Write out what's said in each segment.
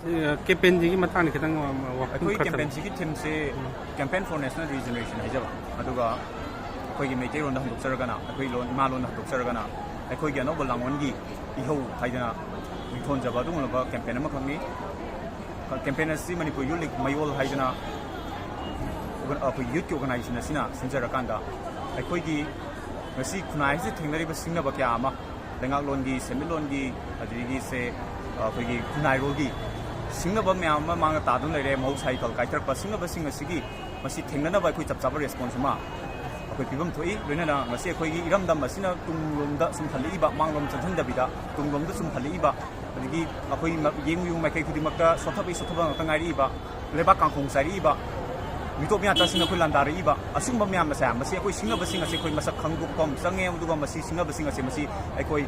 ꯀꯦꯝꯄꯦꯟꯁꯤꯒꯤ ꯃꯇꯥꯡꯗ ꯈꯤꯇꯪ ꯑꯩꯈꯣꯏ ꯀꯦꯝꯄꯦꯟꯁꯤꯒꯤ ꯊꯤꯝꯁꯦ ꯀꯦꯝꯄꯦꯟ ꯐꯣꯔ ꯅꯦꯁꯅꯦꯜ ꯔꯤꯖꯦꯅꯔꯦꯁꯟ ꯍꯥꯏꯖꯕ ꯑꯗꯨꯒ ꯑꯩꯈꯣꯏꯒꯤ ꯃꯩꯇꯩꯂꯣꯟꯗ ꯍꯟꯗꯣꯛꯆꯔꯒꯅ ꯑꯩꯈꯣꯏ ꯏꯃꯥ ꯂꯣꯟꯗ ꯍꯟꯗꯣꯛꯆꯔꯒꯅ ꯑꯩꯈꯣꯏꯒꯤ ꯑꯅꯧꯕ ꯂꯥꯡꯑꯣꯟꯒꯤ ꯏꯍꯧ ꯍꯥꯏꯗꯅ ꯃꯤꯡꯊꯣꯟꯖꯕ ꯑꯗꯨꯒꯨꯝꯂꯕ ꯀꯦꯝꯄꯦꯟ ꯑꯃꯈꯛꯅꯤ ꯀꯦꯝꯄꯦꯟ ꯑꯁꯤ ꯃꯅꯤꯄꯨꯔ ꯌꯨꯠ ꯂꯤꯒ ꯃꯌꯣꯜ ꯍꯥꯏꯗꯅ ꯑꯩꯈꯣꯏ ꯌꯨꯠꯀꯤ ꯑꯣꯔꯒꯅꯥꯏꯖꯦꯁꯟ ꯑꯁꯤꯅ ꯁꯤꯟꯖꯔꯀꯥꯟꯗ ꯑꯩꯈꯣꯏꯒꯤ ꯉꯁꯤ ꯈꯨꯟꯅꯥꯏꯁꯤꯗ ꯊꯦꯡꯅꯔꯤꯕ ꯁꯤꯡꯅꯕ ꯀꯌꯥ ꯑꯃ ꯂꯩꯉꯥꯛꯂꯣꯟꯒꯤ ꯁꯦꯟꯃꯤꯠꯂꯣꯟꯒꯤ ꯑꯗꯒꯤ ꯑꯩꯈꯣꯏꯒꯤ ꯈꯨꯟꯅꯥꯏꯔꯣꯜꯒꯤ ꯁꯤꯡꯅꯕ ꯃꯌꯥꯝ ꯑꯃ ꯃꯥꯡꯗ ꯇꯥꯗꯨꯅ ꯂꯩꯔꯦ ꯃꯍꯧꯁꯥꯒꯤ ꯈꯜ ꯀꯥꯏꯊꯔꯛꯄ ꯁꯤꯡꯅꯕꯁꯤꯡ ꯑꯁꯤꯒꯤ ꯃꯁꯤ ꯊꯦꯡꯅꯅꯕ ꯑꯩꯈꯣꯏ ꯆꯞ ꯆꯥꯕ ꯔꯦꯁꯄꯣꯟꯁ ꯑꯃ ꯑꯩꯈꯣꯏ ꯄꯤꯐꯝ ꯊꯣꯛꯏ ꯂꯣꯏꯅꯅ ꯉꯁꯤ ꯑꯩꯈꯣꯏꯒꯤ ꯏꯔꯝꯗꯝ ꯑꯁꯤꯅ ꯇꯨꯡꯂꯣꯝꯗ ꯁꯨꯝ ꯍꯜꯂꯛꯏꯕ ꯃꯥꯡꯂꯣꯝ ꯆꯪꯍꯟꯗꯕꯤꯗ ꯇꯨꯡꯂꯣꯝꯗ ꯁꯨꯝ ꯍꯜꯂꯛꯏꯕ ꯑꯗꯒꯤ ꯑꯩꯈꯣꯏ ꯌꯦꯡꯉꯨ ꯃꯥꯏꯀꯩ ꯈꯨꯗꯤꯡꯃꯛꯇ ꯁꯣꯠꯊꯕ ꯉꯥꯛꯇ ꯉꯥꯏꯔꯛꯏꯕ ꯂꯩꯕꯥꯛ ꯀꯥꯡꯈꯣꯡ ꯆꯥꯏꯔꯛꯏꯕ ꯃꯤꯇꯣꯞ ꯃꯤꯌꯥꯠꯇꯁꯤꯡ ꯑꯩꯈꯣꯏ ꯂꯥꯟꯗꯥꯔꯛꯏꯕ ꯑꯁꯤꯒꯨꯝꯕ ꯃꯌꯥꯝ ꯑꯁꯦ ꯃꯁꯤ ꯑꯩꯈꯣꯏ ꯁꯤꯡꯅꯕꯁꯤꯡ ꯑꯁꯤ ꯑꯩꯈꯣꯏ ꯃꯁꯛ ꯈꯪꯗꯣꯛꯄ ꯆꯪꯉꯦ ꯑꯗꯨꯒ ꯃꯁꯤ ꯁꯤꯡꯅꯕꯁꯤꯡ ꯑꯁꯤ ꯃꯁꯤ ꯑꯩꯈꯣꯏ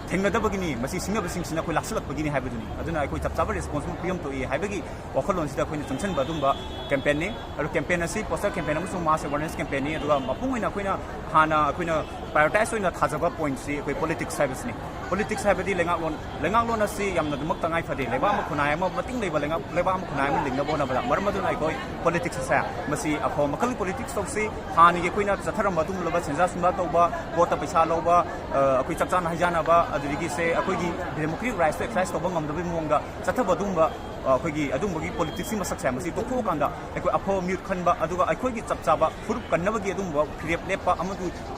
ꯊꯦꯡꯅꯗꯕꯒꯤꯅꯤ ꯃꯁꯤ ꯁꯤꯡꯅꯕꯁꯤꯡꯁꯤꯅ ꯑꯩꯈꯣꯏ ꯂꯥꯛꯁꯤꯜꯂꯛꯄꯒꯤꯅꯤ ꯍꯥꯏꯕꯗꯨꯅꯤ ꯑꯗꯨꯅ ꯑꯩꯈꯣꯏ ꯆꯞ ꯆꯥꯕ ꯔꯦꯁꯄꯣꯟꯁ ꯑꯃ ꯄꯤꯐꯝ ꯊꯣꯛꯏ ꯍꯥꯏꯕꯒꯤ ꯋꯥꯈꯜꯂꯣꯟꯁꯤꯗ ꯑꯩꯈꯣꯏꯅ ꯆꯪꯁꯤꯟꯕ ꯑꯗꯨꯒꯨꯝꯕ ꯀꯦꯝꯄꯦꯟꯅꯤ ꯑꯗꯨ ꯀꯦꯝꯄꯦꯟ ꯑꯁꯤ ꯄꯣꯁꯇꯔ ꯀꯦꯝꯄꯦꯟ ꯑꯃꯁꯨꯡ ꯃꯥꯁ ꯑꯦꯋꯥꯔꯅꯦꯁ ꯀꯦꯝꯄꯦꯟꯅꯤ ꯑꯗꯨꯒ ꯃꯄꯨꯡ ꯑꯣꯏꯅ ꯑꯩꯈꯣꯏꯅ ꯍꯥꯟꯅ ꯑꯩꯈꯣꯏꯅ ꯄ꯭ꯔꯥꯏꯌꯣꯔꯇꯥꯏꯁ ꯑꯣꯏꯅ ꯊꯥꯖꯕ ꯄꯣꯏꯟꯠꯁꯤ ꯑꯩꯈꯣꯏ ꯄꯣꯂꯤꯇꯤꯛꯁ ꯍꯥꯏꯕꯁꯤꯅꯤ ꯄꯣꯂꯤꯇꯤꯛꯁ ꯍꯥꯏꯕꯗꯤ ꯂꯩꯉꯥꯛꯂꯣꯟ ꯑꯁꯤ ꯌꯥꯝꯅꯗꯃꯛ ꯇꯉꯥꯏ ꯐꯗꯦ ꯂꯩꯕꯥꯛ ꯑꯃ ꯈꯨꯟꯅꯥꯏ ꯑꯃ ꯃꯇꯤꯡ ꯂꯩꯕ ꯂꯩꯕꯥꯛ ꯑꯃ ꯈꯨꯟꯅꯥꯏ ꯑꯃ ꯂꯤꯡꯅꯕ ꯍꯣꯠꯅꯕꯗ ꯃꯔꯝ ꯑꯗꯨꯅ ꯑꯩꯈꯣꯏ ꯄꯣꯂꯤꯇꯤꯛꯁ ꯑꯁꯦ ꯃꯁꯤ ꯑꯐꯕ ꯃꯈꯜꯒꯤ ꯄꯣꯂꯤꯇꯤꯛꯁ ꯇꯧꯁꯤ ꯍꯥꯟꯅꯒꯤ ꯑꯩꯈꯣꯏꯅ ꯆꯠꯊꯔꯝꯕ ꯑꯗꯨꯒꯨꯝꯂꯕ ꯁꯦꯟꯖꯥ ꯁꯨꯝꯖꯥ ꯇꯧꯕ ꯚꯣꯠꯇ ꯄꯩꯁꯥ ꯂꯧꯕ ꯑꯩꯈꯣꯏ ꯆꯞ ꯆꯥꯅ ꯍꯩꯖꯥꯟꯅꯕ ꯑꯗꯨꯗꯒꯤ ꯑꯩꯈꯣꯏꯒꯤ ꯗꯦꯃꯣꯀ꯭ꯔꯦꯇꯤꯛ ꯔꯥꯏꯠꯁꯇꯣ ꯑꯦꯛꯁꯔꯁꯥꯏꯁ ꯇꯧꯕ ꯉꯝꯗꯕꯒꯤ ꯃꯑꯣꯡꯗ ꯆꯠꯊꯕ ꯑꯗꯨꯒꯨꯝꯕ ꯑꯩꯈꯣꯏꯒꯤ ꯑꯗꯨꯝꯕꯒꯤ ꯄꯣꯂꯤꯇꯤꯛꯁꯀꯤ ꯃꯁꯛꯁꯦ ꯃꯁꯤ ꯇꯣꯛꯊꯣꯛꯑꯀꯥꯟꯗ ꯑꯩꯈꯣꯏ ꯑꯐꯕ ꯃꯤꯍꯨꯠ ꯈꯟꯕ ꯑꯗꯨꯒ ꯑꯩꯈꯣꯏꯒꯤ ꯆꯞ ꯆꯥꯕ ꯐꯨꯔꯨꯞ ꯀꯟꯅꯕꯒꯤ ꯑꯗꯨꯒꯨꯝꯕ ꯐꯤꯔꯦꯞ ꯂꯦꯞꯄ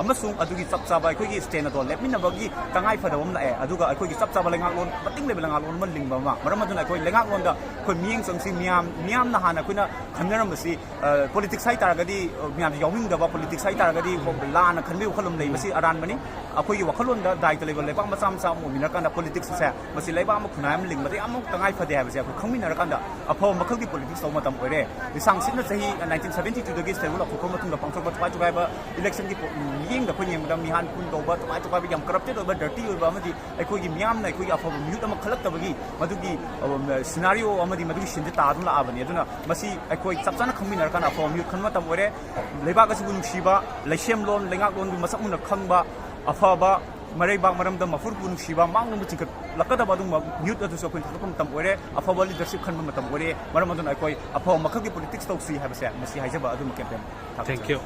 ꯑꯃꯁꯨꯡ ꯑꯗꯨꯒꯤ ꯆꯞ ꯆꯥꯕ ꯑꯩꯈꯣꯏꯒꯤ ꯁ꯭ꯇꯦꯟ ꯑꯗꯣ ꯂꯦꯞꯃꯤꯟꯅꯕꯒꯤ ꯇꯉꯥꯏ ꯐꯗꯕ ꯑꯃ ꯂꯥꯛꯑꯦ ꯑꯗꯨꯒ ꯑꯩꯈꯣꯏꯒꯤ ꯆꯞ ꯆꯥꯕ ꯂꯩꯉꯥꯛꯂꯣꯟ ꯃꯇꯤꯡ ꯂꯩꯕ ꯂꯩꯉꯥꯛꯂꯣꯟ ꯑꯃ ꯂꯤꯡꯕ ꯑꯃ ꯃꯔꯝ ꯑꯗꯨꯅ ꯑꯩꯈꯣꯏ ꯂꯩꯉꯥꯛꯂꯣꯟꯗ ꯑꯩꯈꯣꯏ ꯃꯤꯠꯌꯦꯡ ꯆꯪꯁꯤ ꯃꯤꯌꯥꯝꯅ ꯍꯥꯟꯅ ꯑꯩꯈꯣꯏꯅ ꯈꯟꯅꯔꯝꯕꯁꯤ ꯄꯣꯂꯤꯇꯤꯛꯁ ꯍꯥꯏꯇꯥꯔꯒꯗꯤ ꯃꯌꯥꯝꯁꯤ ꯌꯥꯎꯅꯤꯡꯗꯕ ꯄꯣꯂꯤꯇꯤꯛꯁ ꯍꯥꯏꯇꯥꯔꯒꯗꯤ ꯂꯥꯟꯅ ꯈꯟꯕꯒꯤ ꯋꯥꯈꯜꯂꯣꯟ ꯂꯩ ꯃꯁꯤ ꯑꯔꯥꯟꯕꯅꯤ ꯑꯩꯈꯣꯏꯒꯤ ꯋꯥꯈꯜꯂꯣꯟꯗ ꯗꯥꯏꯇ ꯂꯩꯕ ꯂꯩꯕꯥꯛ ꯃꯆꯥ ꯑꯃ ꯑꯣꯏꯃꯤꯟꯅꯔꯀꯥꯟꯗ ꯄꯣꯂꯤꯇꯤꯛꯁ ꯑꯁꯦ ꯃꯁꯤ ꯂꯩꯕꯥꯛ ꯑꯃ ꯈꯨꯟꯅꯥꯏ ꯑꯃ ꯂꯤꯡꯕꯗ ꯌꯥꯝꯅ ꯇꯉꯥꯏ ꯐꯗꯦ ꯍꯥꯏꯕꯁꯦ ꯑꯩꯈꯣꯏ ꯈꯪꯃꯤꯟꯅꯔꯀꯥꯟꯗ ꯑꯐꯕ ꯃꯈꯜꯒꯤ ꯄꯣꯂꯤꯇꯤꯛꯁ ꯇꯧꯕ ꯃꯇꯝ ꯑꯣꯏꯔꯦ ꯂꯤꯁꯥꯡ ꯁꯤꯠꯅ ꯆꯍꯤ 1972ꯗꯒꯤ ꯁꯦꯗꯨꯜ ꯂꯧꯊꯣꯛꯄ ꯃꯇꯨꯡꯗ ꯄꯥꯡꯊꯣꯛꯄ ꯇꯣꯉꯥꯏ ꯇꯣꯉꯥꯏꯕ ꯏꯂꯦꯛꯁꯟꯒꯤ ꯃꯤꯠꯌꯦꯡꯗ ꯑꯩꯈꯣꯏ ꯌꯦꯡꯕꯗ ꯃꯤꯍꯥꯟ ꯄꯨꯟ ꯇꯧꯕ ꯇꯣꯉꯥꯏꯕ ꯌꯥꯝ ꯀꯔꯞꯇꯦꯠ ꯑꯣꯏꯕ ꯗꯔꯇꯤ ꯑꯣꯏꯕ ꯑꯃꯗꯤ ꯑꯩꯈꯣꯏꯒꯤ ꯃꯤꯌꯥꯝꯅ ꯑꯩꯈꯣꯏꯒꯤ ꯑꯐꯕ ꯃꯤꯍꯨꯠ ꯑꯃ ꯈꯜꯂꯛꯇꯕꯒꯤ ꯃꯗꯨꯒꯤ ꯁꯤꯅꯥꯔꯤꯑꯣ ꯑꯃꯗꯤ ꯃꯗꯨꯒꯤ ꯁꯤꯟꯁꯦ ꯇꯥꯗꯨꯅ ꯂꯥꯛꯑꯕꯅꯤ ꯑꯗꯨꯅ ꯃꯁꯤ ꯑꯩꯈꯣꯏ ꯆꯞ ꯆꯥꯅ ꯈꯪꯃꯤꯟꯅꯔꯀꯥꯟꯗ ꯑꯐꯕ ꯃꯤꯍꯨꯠ ꯈꯟꯕ ꯃꯇꯝ ꯑꯣꯏꯔꯦ ꯂꯩꯕꯥꯛ ꯑꯁꯤꯕꯨ ꯅꯨꯡꯁꯤꯕ ꯂꯩꯁꯦꯝꯂꯣꯟ ꯂꯩꯉꯥꯛꯂꯣꯟꯒꯤ ꯃꯁꯛ ꯃꯨꯟꯅ ꯈꯪꯕ ꯑꯐꯕ ꯃꯔꯩꯕꯥꯛ ꯃꯔꯝꯗ ꯃꯐꯨꯔꯨꯕꯨ ꯅꯨꯡꯁꯤꯕ ꯃꯥꯡꯂꯣꯝꯗ ꯆꯤꯡꯈꯠꯂꯛꯀꯗꯕ ꯑꯗꯨꯒꯨꯝꯕ ꯃꯤꯍꯨꯠ ꯑꯗꯨꯁꯨ ꯑꯩꯈꯣꯏꯅ ꯊꯥꯗꯣꯛꯄ ꯃꯇꯝ ꯑꯣꯏꯔꯦ ꯑꯐꯕ ꯂꯤꯗꯔꯁꯤꯞ ꯈꯟꯕ ꯃꯇꯝ ꯑꯣꯏꯔꯦ ꯃꯔꯝ ꯑꯗꯨꯅ ꯑꯩꯈꯣꯏ ꯑꯐꯕ ꯃꯈꯜꯒꯤ ꯄꯣꯂꯤꯇꯤꯛꯁ ꯇꯧꯁꯤ ꯍꯥꯏꯕꯁꯦ ꯃꯁꯤ ꯍꯥꯏꯖꯕ ꯑꯗꯨꯝꯕ ꯀꯦꯝꯄꯦꯟ ꯊꯦꯡꯛ ꯌꯨ